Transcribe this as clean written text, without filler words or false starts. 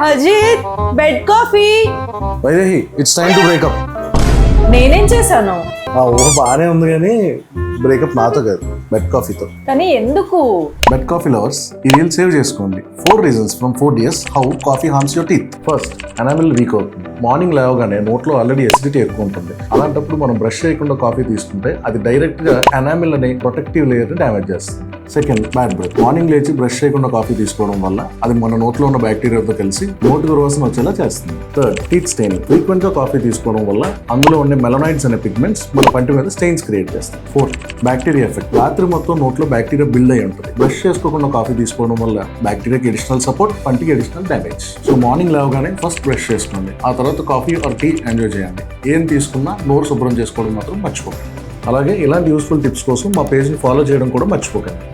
Ajit bed coffee. Vaidehi, it's time to breakup. నేనేం చేశాను? ఆ ఊహ బాగానే ఉంది కానీ బ్రేకప్ నాతో కాదు, బెడ్ కాఫీతో. కానీ ఎందుకు? బెడ్ కాఫీ లవర్స్, ఈ రీల్ సేవ్ చేసుకోండి. 4 reasons from 4 years how coffee harms your teeth. First, enamel week అవుతుంది. మార్నింగ్ లేవగానే నోట్లో ఆల్రెడీ ఎసిడిటీ ఎక్కువ ఉంటుంది. అలాంటప్పుడు మనం బ్రష్ చేయకుండా కాఫీ తీసుకుంటే అది డైరెక్ట్ గా ఎనామిల్ అనే ప్రొటెక్టివ్ లేయర్ ని డ్యామేజ్ చేస్తుంది. Second, bad breath. మార్నింగ్ లేచి బ్రష్ చేయకుండా కాఫీ తీసుకోవడం వల్ల అది మన నోట్లో ఉన్న బ్యాక్టీరియాతో కలిసి నోటి దుర్వాసన వచ్చేలా చేస్తుంది. Third, teeth stain. ఫ్రీక్వెంట్ గా కాఫీ తీసుకోవడం వల్ల అందులో ఉండే మెలనాయిడ్స్ అనే పిగ్మెంట్స్ మన పంటి మీద స్టెయిన్స్ క్రియేట్ చేస్తాయి. Fourth, bacteria effect. రాత్రి మొత్తం నోట్లో బ్యాక్టీరియా బిల్డ్ అయి ఉంటుంది. బ్రష్ చేసుకోకుండా కాఫీ తీసుకోవడం వల్ల బ్యాక్టీరియాకి అడిషనల్ సపోర్ట్, పంటికి అడిషనల్ డ్యామేజ్. సో మార్నింగ్ లేవగానే ఫస్ట్ బ్రష్ చేసుకోండి, ఆ తర్వాత కాఫీ ఆర్ టీ ఎంజాయ్ చేయండి. ఏం తీసుకున్నా నోరు శుభ్రం చేసుకోవడం మాత్రం మర్చిపోకండి. అలాగే ఇలాంటి యూస్ఫుల్ టిప్స్ కోసం మా పేజ్ని ఫాలో చేయడం కూడా మర్చిపోకండి.